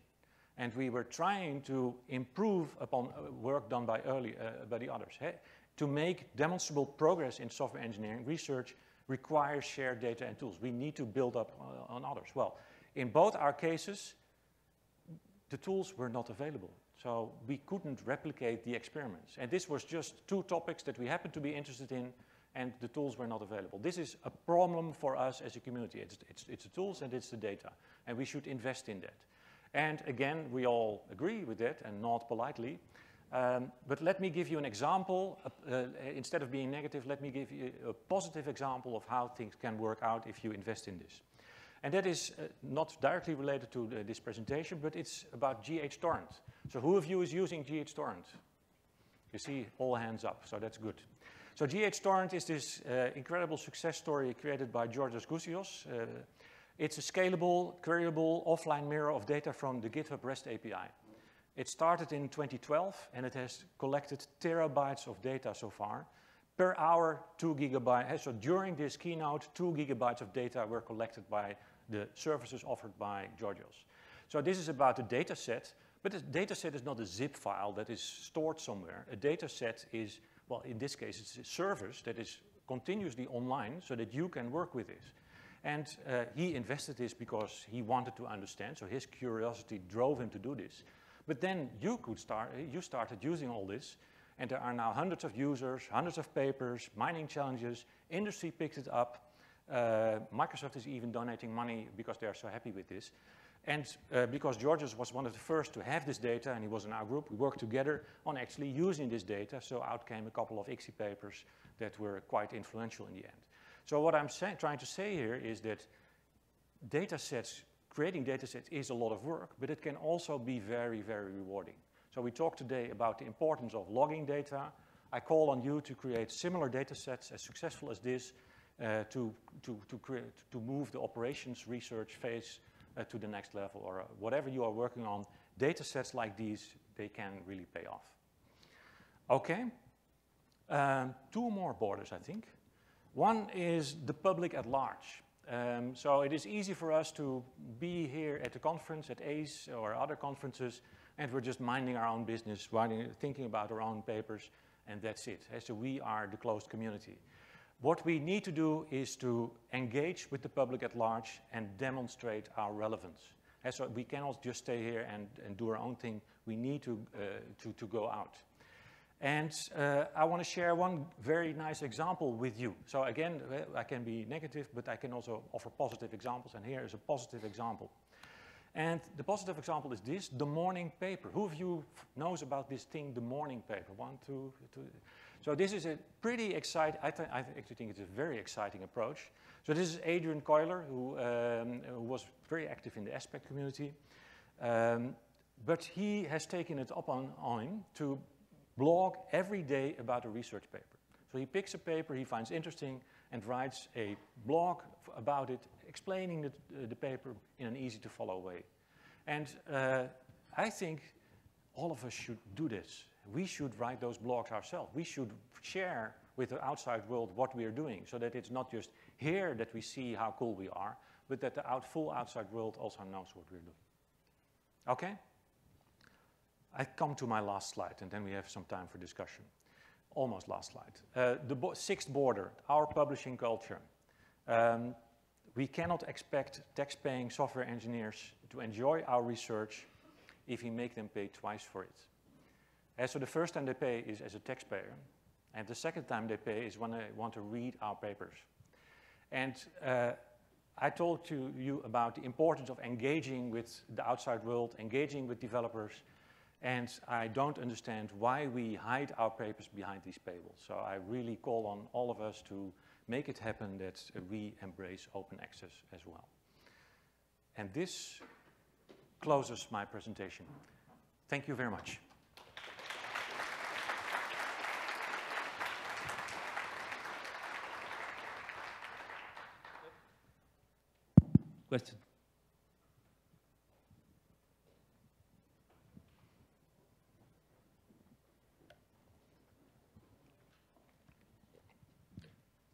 And we were trying to improve upon work done by the others. To make demonstrable progress in software engineering research requires shared data and tools. We need to build up on others. Well, in both our cases, the tools were not available. So we couldn't replicate the experiments. And this was just two topics that we happened to be interested in, and the tools were not available. This is a problem for us as a community. It's the tools and it's the data, and we should invest in that. And again, we all agree with that and nod politely. But let me give you an example. Instead of being negative, let me give you a positive example of how things can work out if you invest in this. And that is not directly related to this presentation, but it's about GHTorrent. So who of you is using GHTorrent? You see all hands up, so that's good. So GHTorrent is this incredible success story created by Georgios Gousios. It's a scalable, queryable, offline mirror of data from the GitHub REST API. It started in 2012, and it has collected terabytes of data so far. Per hour, 2 gigabytes. So during this keynote, 2 gigabytes of data were collected by the services offered by Georgios. So this is about a data set, but a data set is not a zip file that is stored somewhere. A data set is, well, in this case, it's a service that is continuously online so that you can work with this. And he invested this because he wanted to understand, so his curiosity drove him to do this. But then you started using all this, and there are now hundreds of users, hundreds of papers, mining challenges, industry picked it up. Microsoft is even donating money because they are so happy with this. And because Georgios was one of the first to have this data, and he was in our group, we worked together on actually using this data, so out came a couple of ICSI papers that were quite influential in the end. So what I'm trying to say here is that data sets, creating data sets is a lot of work, but it can also be very, very rewarding. So we talked today about the importance of logging data. I call on you to create similar data sets as successful as this to move the operations research phase to the next level, or whatever you are working on. Data sets like these, they can really pay off. Okay, two more borders, I think. One is the public at large. So it is easy for us to be here at the conference, at ACE or other conferences, and we're just minding our own business, thinking about our own papers, and that's it. So we are the closed community. What we need to do is to engage with the public at large and demonstrate our relevance. So we cannot just stay here and do our own thing. We need to go out. And I want to share one very nice example with you. So again, I can be negative, but I can also offer positive examples, and here is a positive example. And the positive example is this, the morning paper. Who of you knows about this thing, the morning paper? 1, 2, 3. So this is a pretty exciting, I actually think it's a very exciting approach. So this is Adrian Keuler, who was very active in the Aspect community. But he has taken it up on him to blog every day about a research paper. So he picks a paper he finds interesting and writes a blog about it, explaining the paper in an easy to follow way. And I think all of us should do this. We should write those blogs ourselves. We should share with the outside world what we are doing, so that it's not just here that we see how cool we are, but that the full outside world also knows what we're doing. Okay? I come to my last slide, and then we have some time for discussion. Almost last slide. The sixth border, our publishing culture. We cannot expect tax-paying software engineers to enjoy our research if we make them pay twice for it. So the first time they pay is as a taxpayer, and the second time they pay is when they want to read our papers. And I told you about the importance of engaging with the outside world, engaging with developers, and I don't understand why we hide our papers behind these paywalls. So I really call on all of us to make it happen that we embrace open access as well. And this closes my presentation. Thank you very much. Question.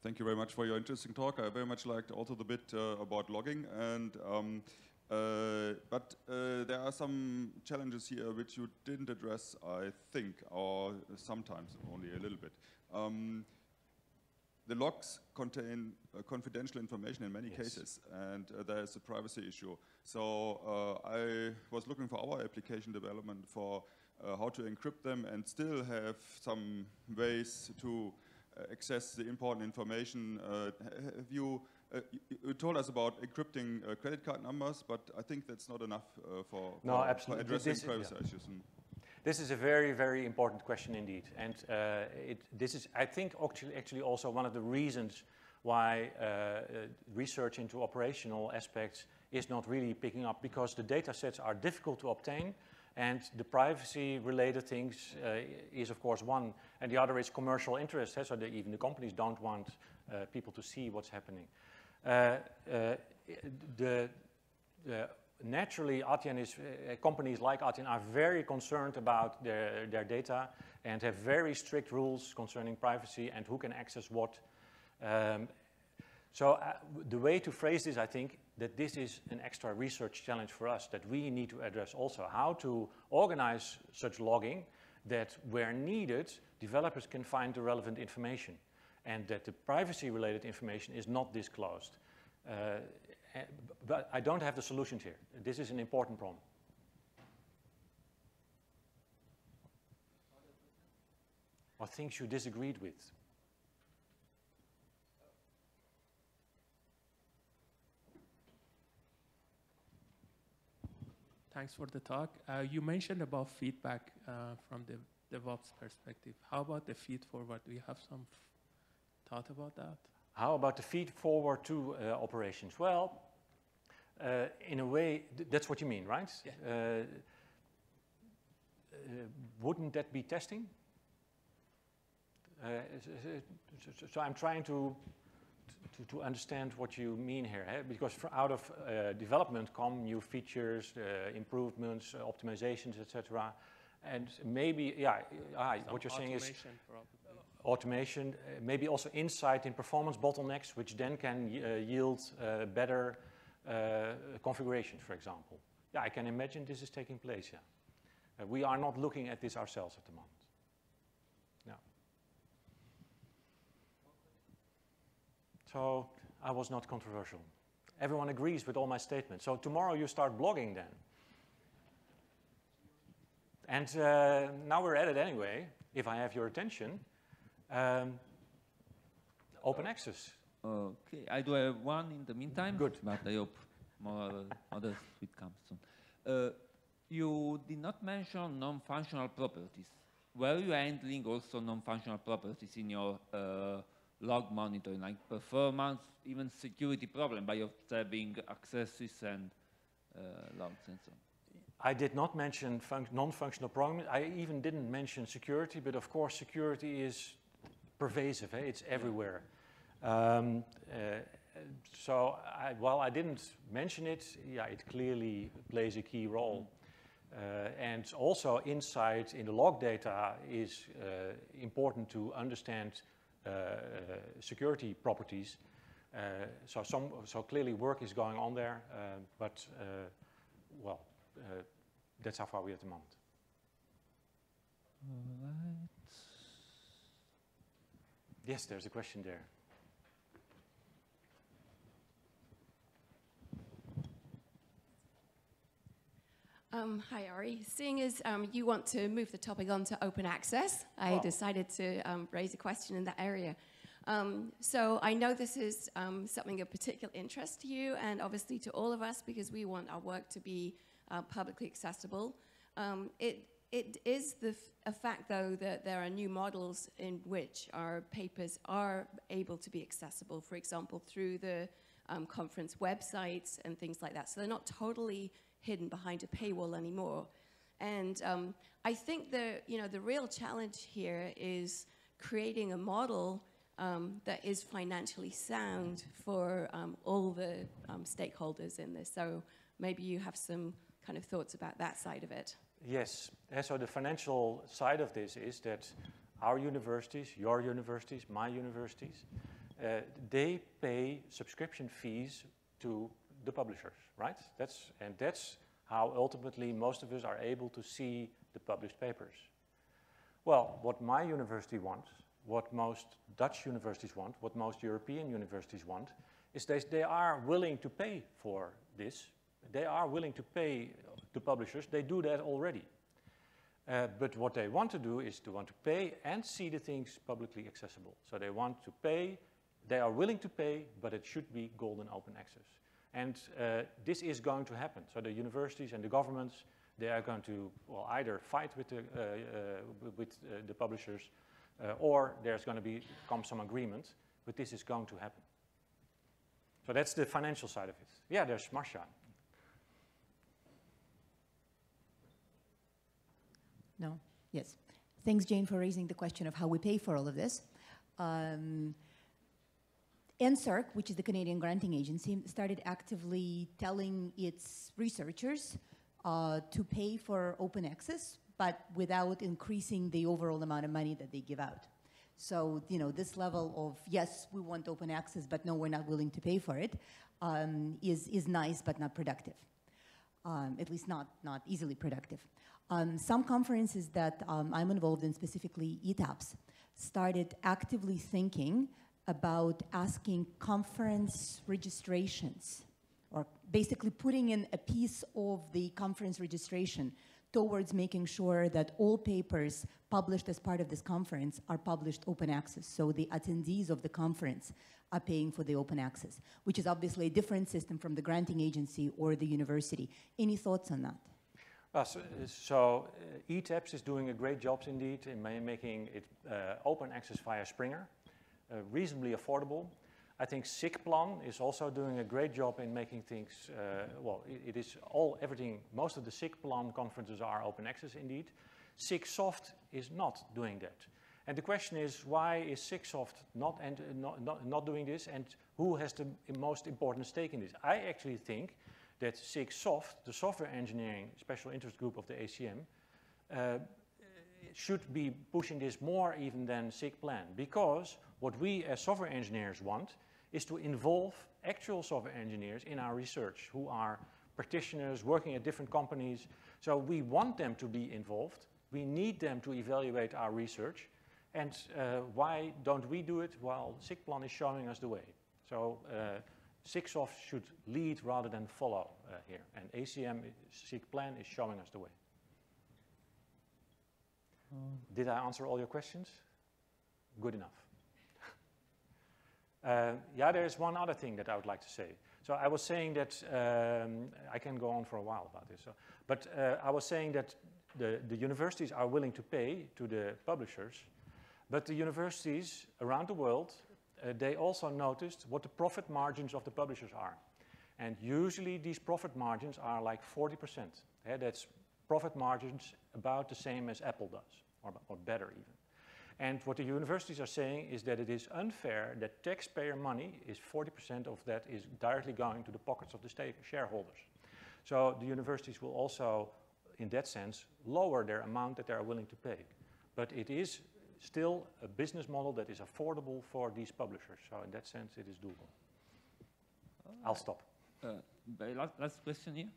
Thank you very much for your interesting talk. I very much liked also the bit about logging, and but there are some challenges here which you didn't address, I think, or sometimes only a little bit. The logs contain confidential information in many cases, and there is a privacy issue. So I was looking for our application development for how to encrypt them and still have some ways to access the important information. Have you told us about encrypting credit card numbers, but I think that's not enough for addressing privacy issues. This is a very, very important question indeed. And this is, I think, actually also one of the reasons why research into operational aspects is not really picking up, because the data sets are difficult to obtain, and the privacy-related things is, of course, one, and the other is commercial interest. So even the companies don't want people to see what's happening. Naturally, Adyen is, companies like Adyen are very concerned about their data and have very strict rules concerning privacy and who can access what. So the way to phrase this, I think, that this is an extra research challenge for us that we need to address also. How to organize such logging that where needed, developers can find the relevant information and that the privacy-related information is not disclosed. But I don't have the solutions here. This is an important problem. What things you disagreed with? Thanks for the talk. You mentioned about feedback from the DevOps perspective. How about the feed forward? Do you have some thought about that? How about the feed forward to operations? Well, in a way, that's what you mean, right? Yeah. Wouldn't that be testing? So I'm trying to understand what you mean here, because out of development come new features, improvements, optimizations, etc. And maybe, yeah, what you're saying is automation, maybe also insight in performance bottlenecks, which then can yield better configuration, for example. Yeah, I can imagine this is taking place, yeah. We are not looking at this ourselves at the moment. No. So I was not controversial. Everyone agrees with all my statements. So tomorrow you start blogging then. And now we're at it anyway, if I have your attention. Open access. Okay, I do have one in the meantime. Good. But I hope more others will come soon. You did not mention non-functional properties. Were you handling also non-functional properties in your log monitoring, like performance, even security problem by observing accesses and logs and so on? I did not mention non-functional problems. I even didn't mention security, but of course security is pervasive. It's everywhere. So while I didn't mention it, yeah, it clearly plays a key role. And also insight in the log data is important to understand security properties. So clearly work is going on there, but well, that's how far we are at the moment. All right. Yes, there's a question there. Hi, Ari. Seeing as you want to move the topic on to open access, I decided to raise a question in that area. So I know this is something of particular interest to you and obviously to all of us because we want our work to be publicly accessible. It is a fact, though, that there are new models in which our papers are able to be accessible, for example, through the conference websites and things like that. So they're not totally hidden behind a paywall anymore. And I think the real challenge here is creating a model that is financially sound for all the stakeholders in this. So maybe you have some kind of thoughts about that side of it. Yes, and so the financial side of this is that our universities, your universities, my universities, they pay subscription fees to the publishers, right? That's how ultimately most of us are able to see the published papers. Well, what my university wants, what most Dutch universities want, what most European universities want, is they are willing to pay for this. They are willing to pay to publishers. They do that already. But what they want to do is to pay and see the things publicly accessible. So they want to pay, they are willing to pay, but it should be golden open access. And this is going to happen. So the universities and the governments, they are going to either fight with the publishers or there's going to come some agreement, but this is going to happen. So that's the financial side of it. Yeah, there's Marcia. No? Yes. Thanks, Jane, for raising the question of how we pay for all of this. NSERC, which is the Canadian Granting Agency, started actively telling its researchers to pay for open access, but without increasing the overall amount of money that they give out. So, this level of, yes, we want open access, but no, we're not willing to pay for it, is nice, but not productive. At least not easily productive. Some conferences that I'm involved in, specifically ETAPS, started actively thinking about asking conference registrations, or basically putting in a piece of the conference registration towards making sure that all papers published as part of this conference are published open access. So the attendees of the conference are paying for the open access, which is obviously a different system from the granting agency or the university. Any thoughts on that? ETAPS is doing a great job indeed in making it open access via Springer, reasonably affordable. I think SIGPlan is also doing a great job in making things, most of the SIGPlan conferences are open access indeed. SIGSoft is not doing that. And the question is, why is SIGSoft not doing this, and who has the most important stake in this? I actually think that SIGSoft, the software engineering special interest group of the ACM, should be pushing this more even than SIGPlan, because what we as software engineers want is to involve actual software engineers in our research who are practitioners working at different companies. So we want them to be involved. We need them to evaluate our research. And why don't we do it while SIGPlan is showing us the way? So SIGSoft should lead rather than follow here. And ACM, SIGPlan is showing us the way. Did I answer all your questions? Good enough. There is one other thing that I would like to say. So I was saying that, I can go on for a while about this, but I was saying that the universities are willing to pay to the publishers, but the universities around the world, they also noticed what the profit margins of the publishers are. And usually these profit margins are like 40%. That's profit margins about the same as Apple does, or better even. And what the universities are saying is that it is unfair that taxpayer money is 40% of that is directly going to the pockets of the shareholders. So the universities will also, in that sense, lower their amount that they are willing to pay. But it is still a business model that is affordable for these publishers. So in that sense, it is doable. I'll stop. Last question here.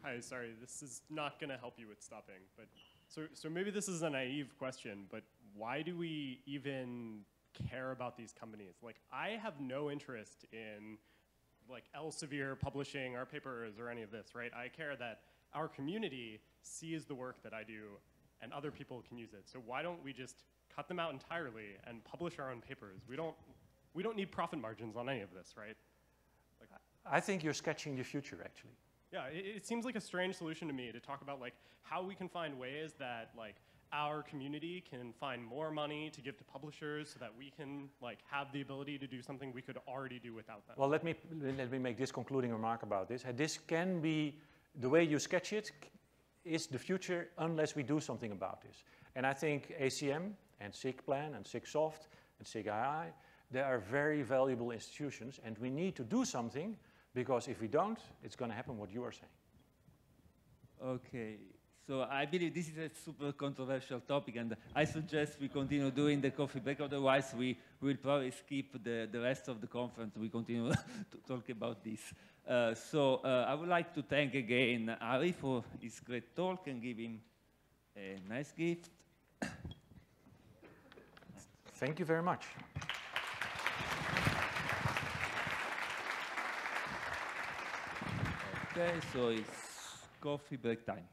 Hi, sorry, this is not going to help you with stopping, but so maybe this is a naive question, but why do we even care about these companies? Like, I have no interest in like Elsevier publishing our papers or any of this, right? I care that our community sees the work that I do and other people can use it. So why don't we just cut them out entirely and publish our own papers. We don't need profit margins on any of this, right? Like, I think you're sketching the future, actually. yeah, it seems like a strange solution to me to talk about like how we can find ways that like our community can find more money to give to publishers so that we can like have the ability to do something we could already do without them. Well, let me make this concluding remark about this. This can be, the way you sketch it is the future unless we do something about this. And I think ACM and SIGPlan and SIGSoft and SIGII, they are very valuable institutions, and we need to do something, because if we don't, it's going to happen what you are saying. Okay, so I believe this is a super controversial topic, and I suggest we continue doing the coffee break. Otherwise, we will probably skip the rest of the conference. We continue to talk about this. I would like to thank again Ari for his great talk and give him a nice gift. Thank you very much. Okay, so it's coffee break time.